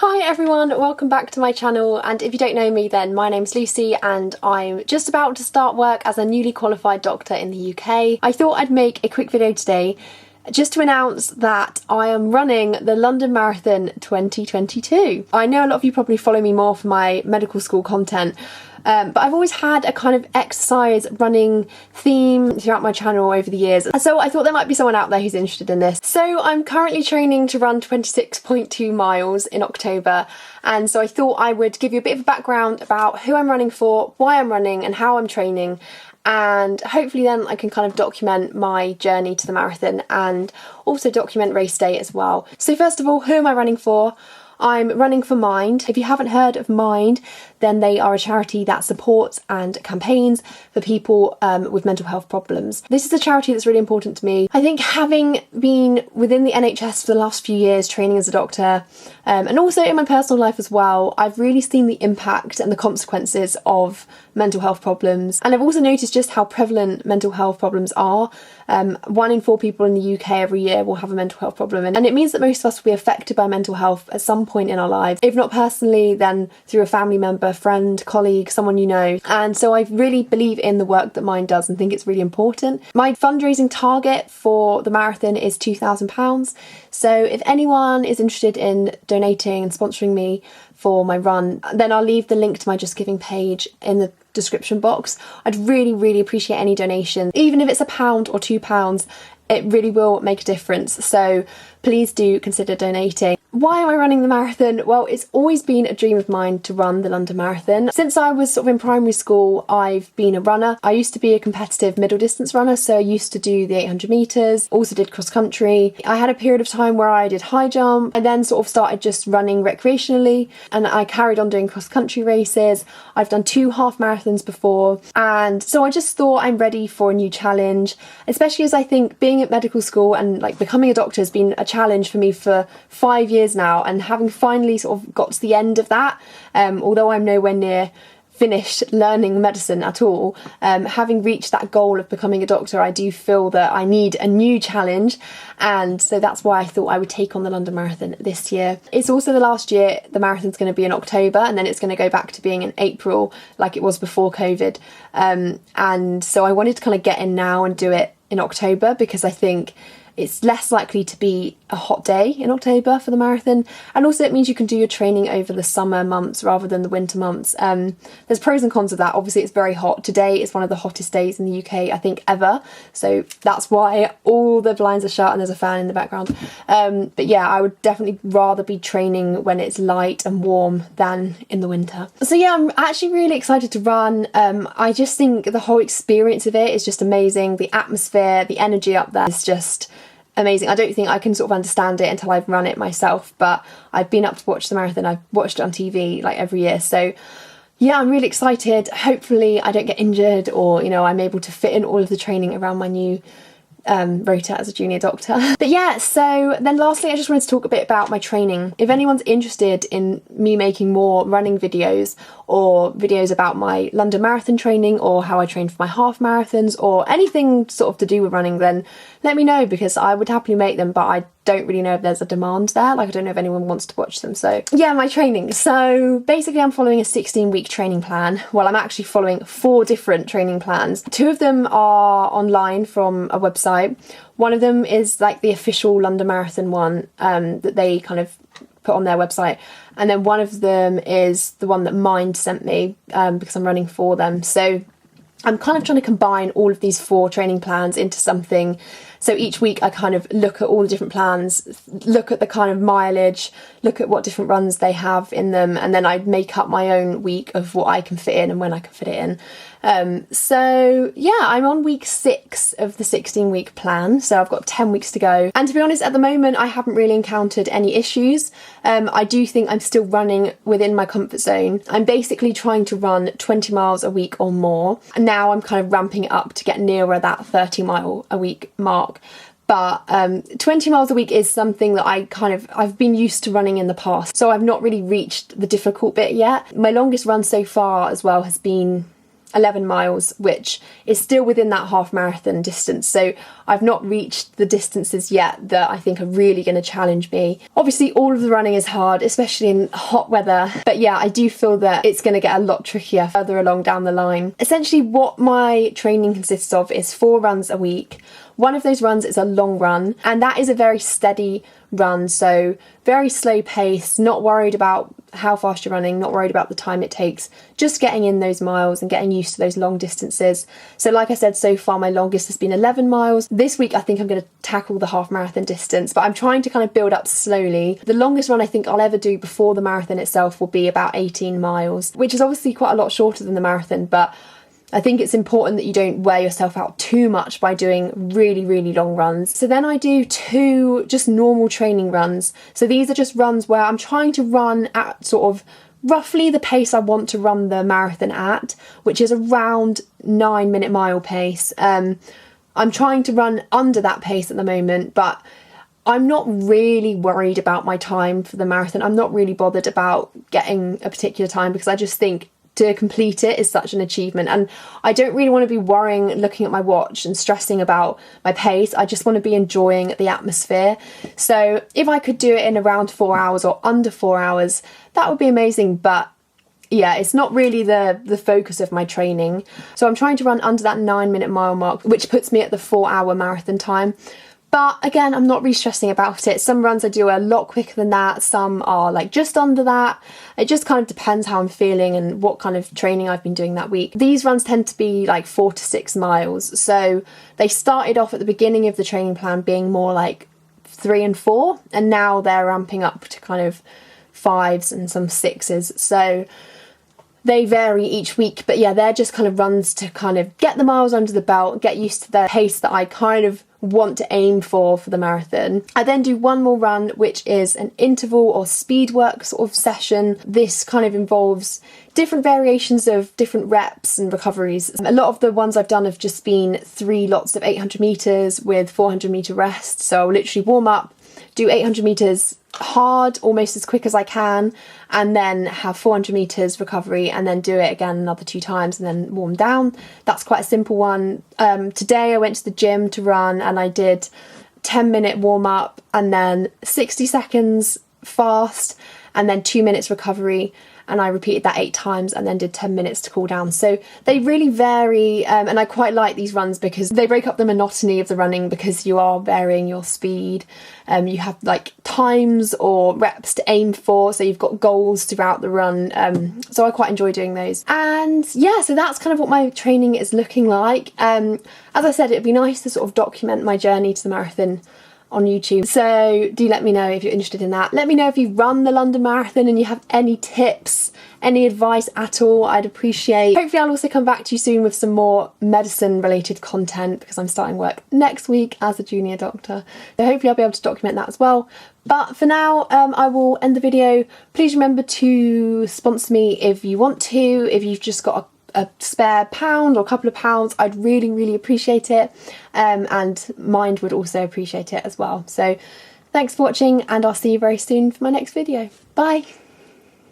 Hi everyone, welcome back to my channel, and if you don't know me then my name's Lucy and I'm just about to start work as a newly qualified doctor in the UK. I thought I'd make a quick video today just to announce that I am running the London Marathon 2022. I know a lot of you probably follow me more for my medical school content, but I've always had a kind of exercise running theme throughout my channel over the years, so I thought there might be someone out there who's interested in this. So I'm currently training to run 26.2 miles in October, and so I thought I would give you a bit of a background about who I'm running for, why I'm running and how I'm training, and hopefully then I can kind of document my journey to the marathon and also document race day as well. So first of all, who am I running for? I'm running for Mind. If you haven't heard of Mind, then they are a charity that supports and campaigns for people with mental health problems. This is a charity that's really important to me. I think having been within the NHS for the last few years training as a doctor, and also in my personal life as well, I've really seen the impact and the consequences of mental health problems. And I've also noticed just how prevalent mental health problems are. 1 in 4 people in the UK every year will have a mental health problem, and it means that most of us will be affected by mental health at some point in our lives. If not personally, then through a family member, friend, colleague, someone you know. And so I really believe in the work that Mind does and think it's really important. My fundraising target for the marathon is £2,000. So if anyone is interested in donating and sponsoring me for my run, then I'll leave the link to my Just Giving page in the description box. I'd really appreciate any donation. Even if it's £1 or £2, it really will make a difference. So please do consider donating. Why am I running the marathon? Well, it's always been a dream of mine to run the London Marathon. Since I was sort of in primary school, I've been a runner. I used to be a competitive middle distance runner, so I used to do the 800 metres, also did cross country. I had a period of time where I did high jump and then sort of started just running recreationally, and I carried on doing cross country races. I've done 2 half marathons before, and so I just thought I'm ready for a new challenge, especially as I think being at medical school and like becoming a doctor has been a challenge for me for 5 years now, and having finally sort of got to the end of that, although I'm nowhere near finished learning medicine at all, having reached that goal of becoming a doctor, I do feel that I need a new challenge, and so that's why I thought I would take on the London Marathon this year. It's also the last year the marathon's going to be in October, and then it's going to go back to being in April like it was before COVID, and so I wanted to kind of get in now and do it in October because I think it's less likely to be a hot day in October for the marathon, and also it means you can do your training over the summer months rather than the winter months. There's pros and cons of that. Obviously it's very hot. Today is one of the hottest days in the UK I think ever, so that's why all the blinds are shut and there's a fan in the background. But yeah, I would definitely rather be training when it's light and warm than in the winter. So yeah, I'm actually really excited to run. I just think the whole experience of it is just amazing. The atmosphere, the energy up there is just amazing. I don't think I can sort of understand it until I've run it myself, but I've been up to watch the marathon. I've watched it on TV like every year, so yeah, I'm really excited. Hopefully I don't get injured, or you know, I'm able to fit in all of the training around my new rota as a junior doctor. But yeah, so then lastly I just wanted to talk a bit about my training. If anyone's interested in me making more running videos or videos about my London Marathon training or how I train for my half marathons or anything sort of to do with running, then let me know, because I would happily make them, but I don't really know if there's a demand there. Like, I don't know if anyone wants to watch them. So yeah, my training. So basically I'm following a 16-week training plan. Well, I'm actually following 4 different training plans. 2 of them are online from a website. One of them is like the official London Marathon one that they kind of put on their website, and then one of them is the one that Mind sent me because I'm running for them. So I'm kind of trying to combine all of these 4 training plans into something. So each week I kind of look at all the different plans, look at the kind of mileage, look at what different runs they have in them, and then I make up my own week of what I can fit in and when I can fit it in. So yeah, I'm on week 6 of the 16-week plan, so I've got 10 weeks to go. And to be honest, at the moment I haven't really encountered any issues. I do think I'm still running within my comfort zone. I'm basically trying to run 20 miles a week or more. And now I'm kind of ramping it up to get nearer that 30 mile a week mark. But 20 miles a week is something that I've been used to running in the past, so I've not really reached the difficult bit yet. My longest run so far as well has been 11 miles, which is still within that half marathon distance. So I've not reached the distances yet that I think are really going to challenge me. Obviously all of the running is hard, especially in hot weather, but yeah, I do feel that it's going to get a lot trickier further along down the line. Essentially what my training consists of is 4 runs a week. One of those runs is a long run, and that is a very steady run, so very slow pace, not worried about how fast you're running, not worried about the time it takes, just getting in those miles and getting used to those long distances. So like I said, so far my longest has been 11 miles. This week I think I'm going to tackle the half marathon distance, but I'm trying to kind of build up slowly. The longest run I think I'll ever do before the marathon itself will be about 18 miles, which is obviously quite a lot shorter than the marathon, but I think it's important that you don't wear yourself out too much by doing really, really long runs. So then I do 2 just normal training runs. So these are just runs where I'm trying to run at sort of roughly the pace I want to run the marathon at, which is around 9-minute mile pace. I'm trying to run under that pace at the moment, but I'm not really worried about my time for the marathon. I'm not really bothered about getting a particular time because I just think to complete it is such an achievement, and I don't really want to be worrying, looking at my watch and stressing about my pace. I just want to be enjoying the atmosphere. So if I could do it in around 4 hours or under 4 hours, that would be amazing, but yeah, it's not really the focus of my training. So I'm trying to run under that 9-minute mile mark, which puts me at the 4-hour marathon time. But again, I'm not really stressing about it. Some runs I do a lot quicker than that, some are like just under that. It just kind of depends how I'm feeling and what kind of training I've been doing that week. These runs tend to be like 4 to 6 miles. So they started off at the beginning of the training plan being more like 3 and 4, and now they're ramping up to kind of 5s and some 6s. So they vary each week, but yeah, they're just kind of runs to kind of get the miles under the belt, get used to the pace that I kind of want to aim for the marathon. I then do one more run, which is an interval or speed work sort of session. This kind of involves different variations of different reps and recoveries. A lot of the ones I've done have just been 3 lots of 800 meters with 400 meter rest. So I'll literally warm up, do 800 meters hard, almost as quick as I can, and then have 400 meters recovery, and then do it again another 2 times and then warm down. That's quite a simple one. Today I went to the gym to run and I did 10-minute warm up and then 60 seconds fast and then 2 minutes recovery, and I repeated that 8 times and then did 10 minutes to cool down. So they really vary, and I quite like these runs because they break up the monotony of the running because you are varying your speed. You have like times or reps to aim for, so you've got goals throughout the run. So I quite enjoy doing those. And yeah, so that's kind of what my training is looking like. As I said, it'd be nice to sort of document my journey to the marathon on YouTube. So do let me know if you're interested in that. Let me know if you run the London Marathon and you have any tips, any advice at all. I'd appreciate. Hopefully I'll also come back to you soon with some more medicine related content because I'm starting work next week as a junior doctor. So hopefully I'll be able to document that as well. But for now, I will end the video. Please remember to sponsor me if you want to. If you've just got a spare £1 or a couple of pounds, I'd really, really appreciate it. And Mind would also appreciate it as well. So thanks for watching, and I'll see you very soon for my next video. Bye.